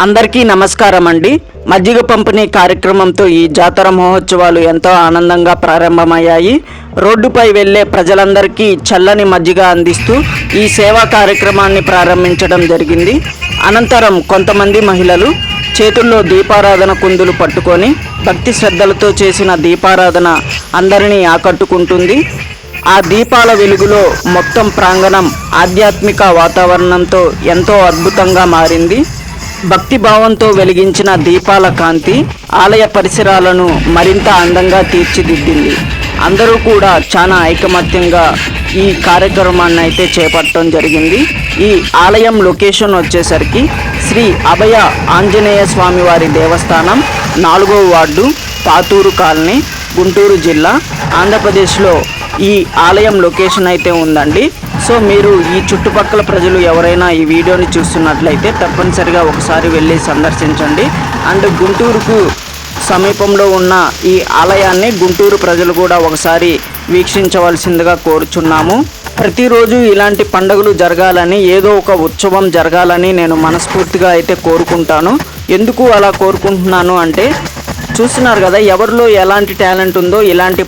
అందరికీ నమస్కారం అండి. మజ్జిగ పంపిణీ కార్యక్రమంతో ఈ జాతర మహోత్సవాలు ఎంతో ఆనందంగా ప్రారంభమయ్యాయి. రోడ్డుపై వెళ్లే ప్రజలందరికీ చల్లని మజ్జిగ అందిస్తూ ఈ సేవా కార్యక్రమాన్ని ప్రారంభించడం జరిగింది. అనంతరం కొంతమంది మహిళలు చేతుల్లో దీపారాధన కుందులు పట్టుకొని భక్తి శ్రద్ధలతో చేసిన దీపారాధన అందరినీ ఆకట్టుకుంటుంది. ఆ దీపాల వెలుగులో మొత్తం ప్రాంగణం ఆధ్యాత్మిక వాతావరణంతో ఎంతో అద్భుతంగా మారింది. భక్తి భావంతో వెలిగించిన దీపాల కాంతి ఆలయ పరిసరాలను మరింత అందంగా తీర్చిదిద్దింది. అందరూ కూడా చాలా ఐకమత్యంగా ఈ కార్యక్రమాన్ని అయితే చేపట్టడం జరిగింది. ఈ ఆలయం లొకేషన్ వచ్చేసరికి శ్రీ అభయ ఆంజనేయ స్వామి వారి దేవస్థానం 4వ వార్డు, పాతూరు కాలనీ, గుంటూరు జిల్లా, ఆంధ్రప్రదేశ్లో ఈ ఆలయం లొకేషన్ అయితే ఉందండి. సో మీరు ఈ చుట్టుపక్కల ప్రజలు ఎవరైనా ఈ వీడియోని చూస్తున్నట్లయితే తప్పనిసరిగా ఒకసారి వెళ్ళి సందర్శించండి. అండ్ గుంటూరుకు సమీపంలో ఉన్న ఈ ఆలయాన్ని గుంటూరు ప్రజలు కూడా ఒకసారి వీక్షించవలసిందిగా కోరుచున్నాము. ప్రతిరోజు ఇలాంటి పండుగలు జరగాలని, ఏదో ఒక ఉత్సవం జరగాలని నేను మనస్ఫూర్తిగా అయితే కోరుకుంటాను. ఎందుకు అలా కోరుకుంటున్నాను అంటే, చూస్తున్నారు కదా ఎవరిలో ఎలాంటి టాలెంట్ ఉందో ఇలాంటి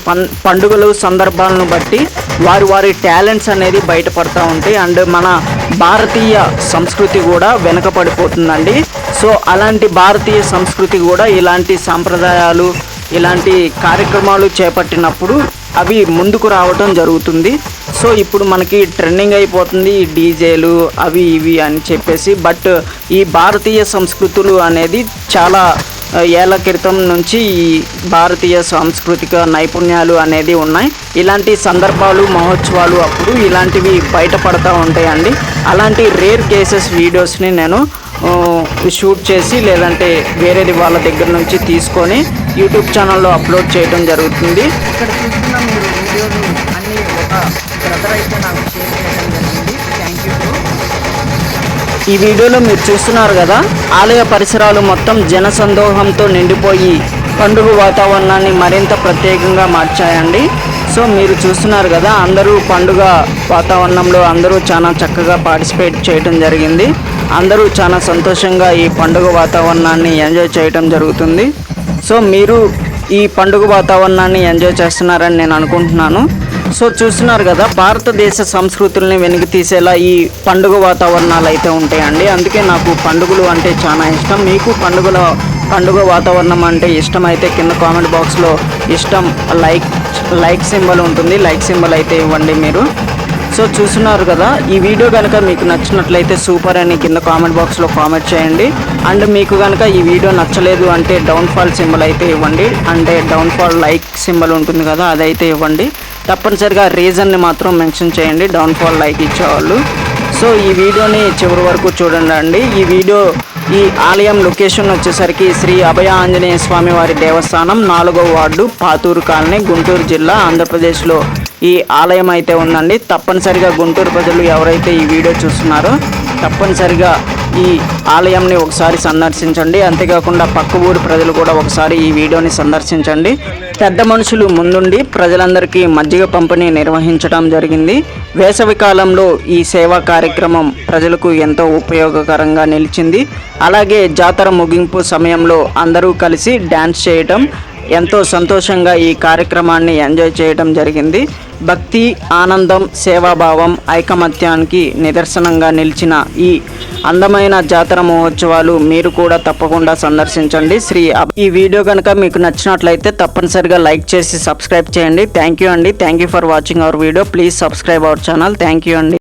పండుగలు సందర్భాలను బట్టి వారి టాలెంట్స్ అనేది బయటపడతా ఉంటాయి. అండ్ మన భారతీయ సంస్కృతి కూడా వెనకపడిపోతుందండి. సో అలాంటి భారతీయ సంస్కృతి కూడా ఇలాంటి సాంప్రదాయాలు, ఇలాంటి కార్యక్రమాలు చేపట్టినప్పుడు అవి ముందుకు రావటం జరుగుతుంది. సో ఇప్పుడు మనకి ట్రెండింగ్ అయిపోతుంది ఈ డీజేలు అవి ఇవి అని చెప్పేసి. బట్ ఈ భారతీయ సంస్కృతులు అనేది చాలా ఏళ్ల క్రితం నుంచి ఈ భారతీయ సాంస్కృతిక నైపుణ్యాలు అనేది ఉన్నాయి. ఇలాంటి సందర్భాలు, మహోత్సవాలు అప్పుడు ఇలాంటివి బయటపడతా ఉంటాయండి. అలాంటి రేర్ కేసెస్ వీడియోస్ని నేను షూట్ చేసి లేదంటే వేరేది వాళ్ళ దగ్గర నుంచి తీసుకొని యూట్యూబ్ ఛానల్లో అప్లోడ్ చేయడం జరుగుతుంది. ఇక్కడ చూస్తున్న మీరు వీడియోలు అన్నీ ఒక బ్రదర్ అయితే నాకు షేర్ చేయడం జరిగింది. Thank you. ఈ వీడియోలో మీరు చూస్తున్నారు కదా, ఆలయ పరిసరాలు మొత్తం జనసందోహంతో నిండిపోయి పండుగ వాతావరణాన్ని మరింత ప్రత్యేకంగా మార్చాయండి. సో మీరు చూస్తున్నారు కదా, అందరూ పండుగ వాతావరణంలో అందరూ చాలా చక్కగా పార్టిసిపేట్ చేయడం జరిగింది. అందరూ చాలా సంతోషంగా ఈ పండుగ వాతావరణాన్ని ఎంజాయ్ చేయడం జరుగుతుంది. సో మీరు ఈ పండుగ వాతావరణాన్ని ఎంజాయ్ చేస్తున్నారని నేను అనుకుంటున్నాను. సో చూస్తున్నారు కదా, భారతదేశ సంస్కృతుల్ని వెలికి తీసేలా ఈ పండుగ వాతావరణాలు అయితే ఉంటాయండి. అందుకే నాకు పండుగలు అంటే చాలా ఇష్టం. మీకు పండుగ వాతావరణం అంటే ఇష్టమైతే కింద కామెంట్ బాక్స్లో ఇష్టం లైక్ సింబల్ ఉంటుంది, లైక్ సింబల్ అయితే ఇవ్వండి మీరు. సో చూస్తున్నారు కదా, ఈ వీడియో కనుక మీకు నచ్చినట్లయితే సూపర్ అని కింద కామెంట్ బాక్స్లో కామెంట్ చేయండి. అండ్ మీకు కనుక ఈ వీడియో నచ్చలేదు అంటే డౌన్ఫాల్ సింబల్ అయితే ఇవ్వండి. అంటే డౌన్ఫాల్ లైక్ సింబల్ ఉంటుంది కదా, అదైతే ఇవ్వండి. తప్పనిసరిగా రీజన్ని మాత్రం మెన్షన్ చేయండి డౌన్ఫాల్ లైక్ ఇచ్చేవాళ్ళు. సో ఈ వీడియోని చివరి వరకు చూడండి. ఈ ఆలయం లొకేషన్ వచ్చేసరికి శ్రీ అభయ ఆంజనేయ స్వామి వారి దేవస్థానం 4వ వార్డు, పాతూరు కాలనీ, గుంటూరు జిల్లా, ఆంధ్రప్రదేశ్లో ఈ ఆలయం అయితే ఉందండి. తప్పనిసరిగా గుంటూరు ప్రజలు ఎవరైతే ఈ వీడియో చూస్తున్నారో తప్పనిసరిగా ఈ ఆలయంని ఒకసారి సందర్శించండి. అంతేకాకుండా పక్క ఊరి ప్రజలు కూడా ఒకసారి ఈ వీడియోని సందర్శించండి. పెద్ద మనుషులు ముందుండి ప్రజలందరికీ మజ్జిగ పంపిణీ నిర్వహించడం జరిగింది. వేసవి కాలంలో ఈ సేవా కార్యక్రమం ప్రజలకు ఎంతో ఉపయోగకరంగా నిలిచింది. అలాగే జాతర ముగింపు సమయంలో అందరూ కలిసి డ్యాన్స్ చేయటం, ఎంతో సంతోషంగా ఈ కార్యక్రమాన్ని ఎంజాయ్ చేయడం జరిగింది. భక్తి, ఆనందం, సేవాభావం, ఐకమత్యానికి నిదర్శనంగా నిలిచిన ఈ అందమైన జాతర మహోత్సవాలు మీరు కూడా తప్పకుండా సందర్శించండి. ఈ వీడియో కనుక మీకు నచ్చినట్లయితే తప్పనిసరిగా లైక్ చేసి సబ్స్క్రైబ్ చేయండి. థ్యాంక్ యూ అండి. Thank you for watching our video. Please subscribe our channel. Thank you అండి.